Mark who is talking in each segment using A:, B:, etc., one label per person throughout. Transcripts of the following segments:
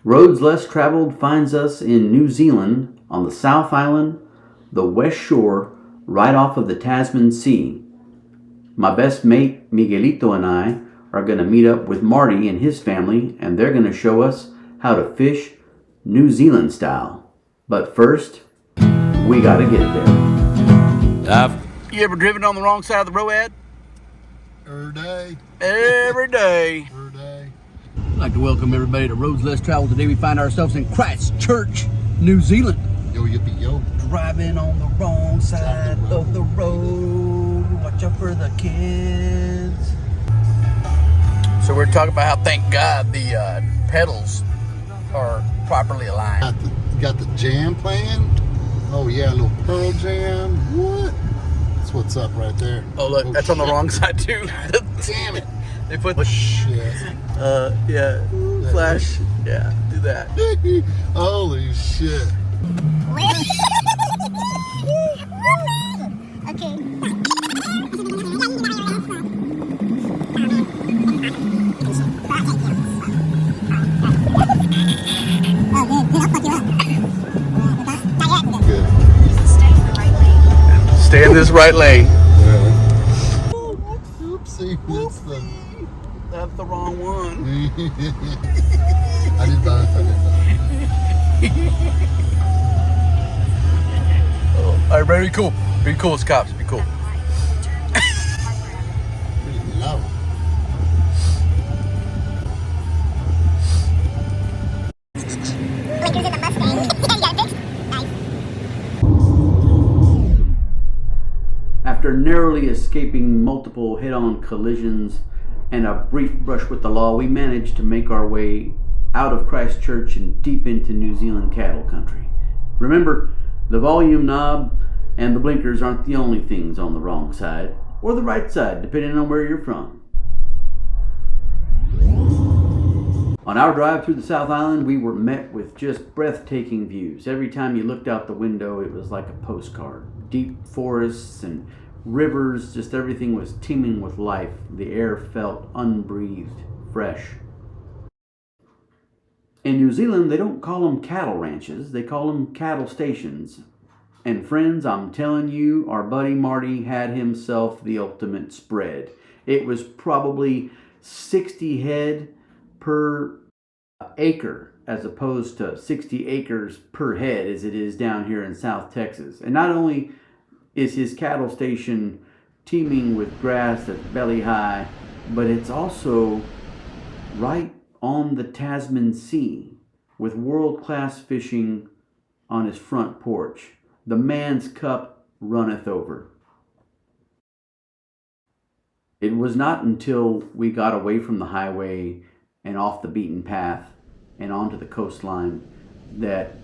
A: Roads less traveled finds us in New Zealand on the South Island, the West Shore, right off of the Tasman Sea. My best mate Miguelito and I are going to meet up with Marty and his family, and they're going to show us how to fish New Zealand style. But first, we got to get there. You ever driven on the wrong side of the road?
B: Every day.
A: Every day.
B: Every day.
A: I'd like to welcome everybody to Roads Less Traveled. Today we find ourselves in Christchurch, New Zealand.
B: Yo, yippee, yo.
A: Driving on the wrong side of the road. Watch out for the kids. So we're talking about how, thank God, the pedals are properly aligned.
B: Got the jam playing. Oh yeah, a little Pearl Jam. What? That's what's up right there.
A: Oh look, that's shit. On the wrong side too.
B: God damn it.
A: They put the
B: shit.
A: Yeah. Flash. Yeah, do that.
B: Holy shit.
C: Okay.
A: Stay in this right lane.
B: Yeah. Oopsie,
A: that's the wrong one.
B: I did both.
A: All right, very cool. Be cool as cops. Be cool.
B: Pretty low.
C: Blinkers in the Mustang. Got it fixed? Nice.
A: After narrowly escaping multiple head-on collisions and a brief brush with the law, we managed to make our way out of Christchurch and deep into New Zealand cattle country. Remember, the volume knob and the blinkers aren't the only things on the wrong side, or the right side, depending on where you're from. On our drive through the South Island, we were met with just breathtaking views. Every time you looked out the window, it was like a postcard. Deep forests and rivers, just everything was teeming with life. The air felt unbreathed, fresh. In New Zealand, they don't call them cattle ranches, they call them cattle stations. And friends, I'm telling you, our buddy Marty had himself the ultimate spread. It was probably 60 head per acre, as opposed to 60 acres per head as it is down here in South Texas. And not only is his cattle station teeming with grass that's belly high, but it's also right on the Tasman Sea with world-class fishing on his front porch. The man's cup runneth over. It was not until we got away from the highway and off the beaten path and onto the coastline that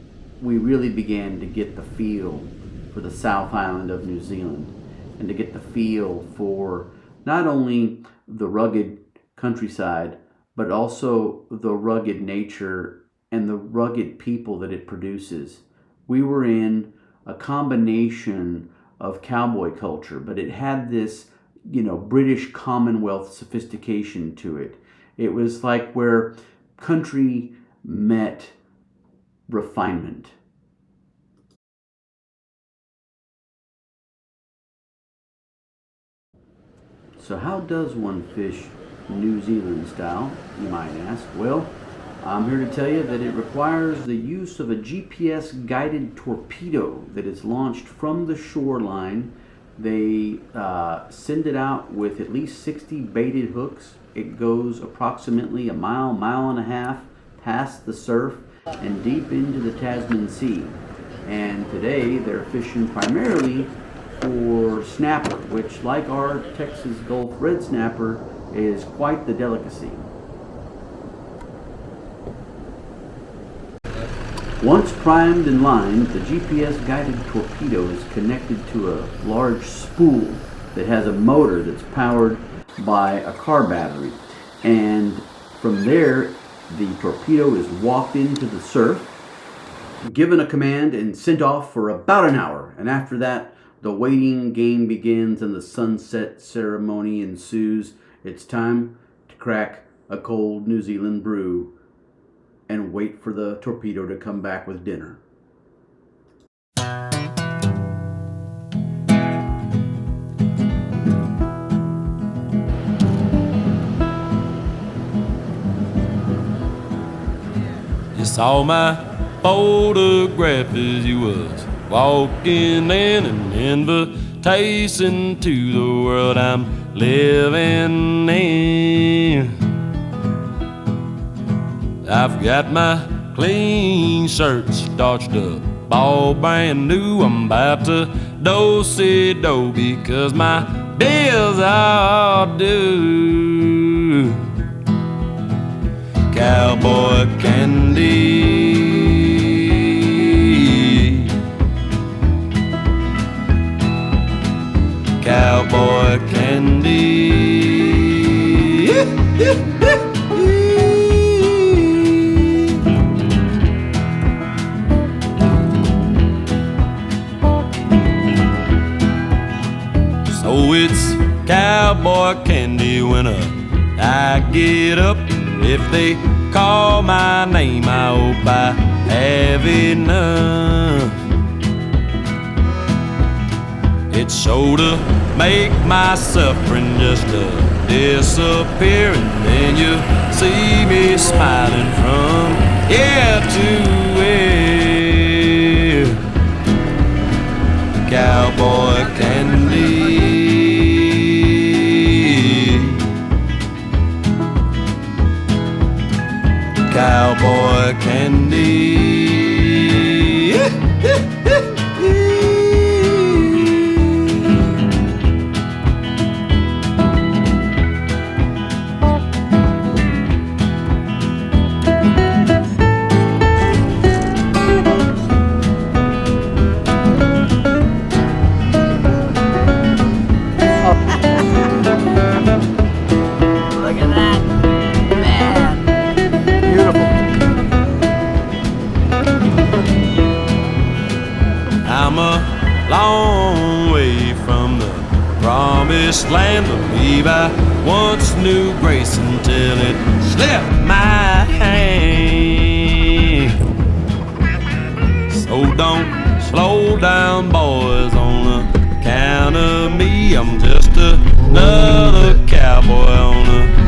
A: we really began to get the feel for the South Island of New Zealand, and to get the feel for not only the rugged countryside, but also the rugged nature and the rugged people that it produces. We were in a combination of cowboy culture, but it had this, British Commonwealth sophistication to it. It was like where country met refinement. So how does one fish New Zealand style, you might ask? Well, I'm here to tell you that it requires the use of a GPS guided torpedo that is launched from the shoreline. They send it out with at least 60 baited hooks. It goes approximately a mile, mile and a half past the surf and deep into the Tasman Sea. And today they're fishing primarily for snapper, which, like our Texas Gulf red snapper, is quite the delicacy. Once primed and lined, the GPS-guided torpedo is connected to a large spool that has a motor that's powered by a car battery. And from there, the torpedo is walked into the surf, given a command, and sent off for about an hour. And after that, the waiting game begins and the sunset ceremony ensues. It's time to crack a cold New Zealand brew and wait for the torpedo to come back with dinner.
D: You saw my photograph as you was walking in, an invitation to the world I'm living in. I've got my clean shirt starched up, all brand new. I'm about to do-si-do because my bills are due. Cowboy candy, cowboy candy. So it's cowboy candy when I get up. If they call my name, I hope I have enough. It's sure to make my suffering just disappear, and then you see me smiling from ear to ear. Cowboy candy, cowboy candy.
E: Look at that, man.
A: Beautiful.
D: I'm a long way from the promised land. Believe I once knew grace until it slipped my hand. So don't slow down, boys, on account of me. I'm just another cowboy on a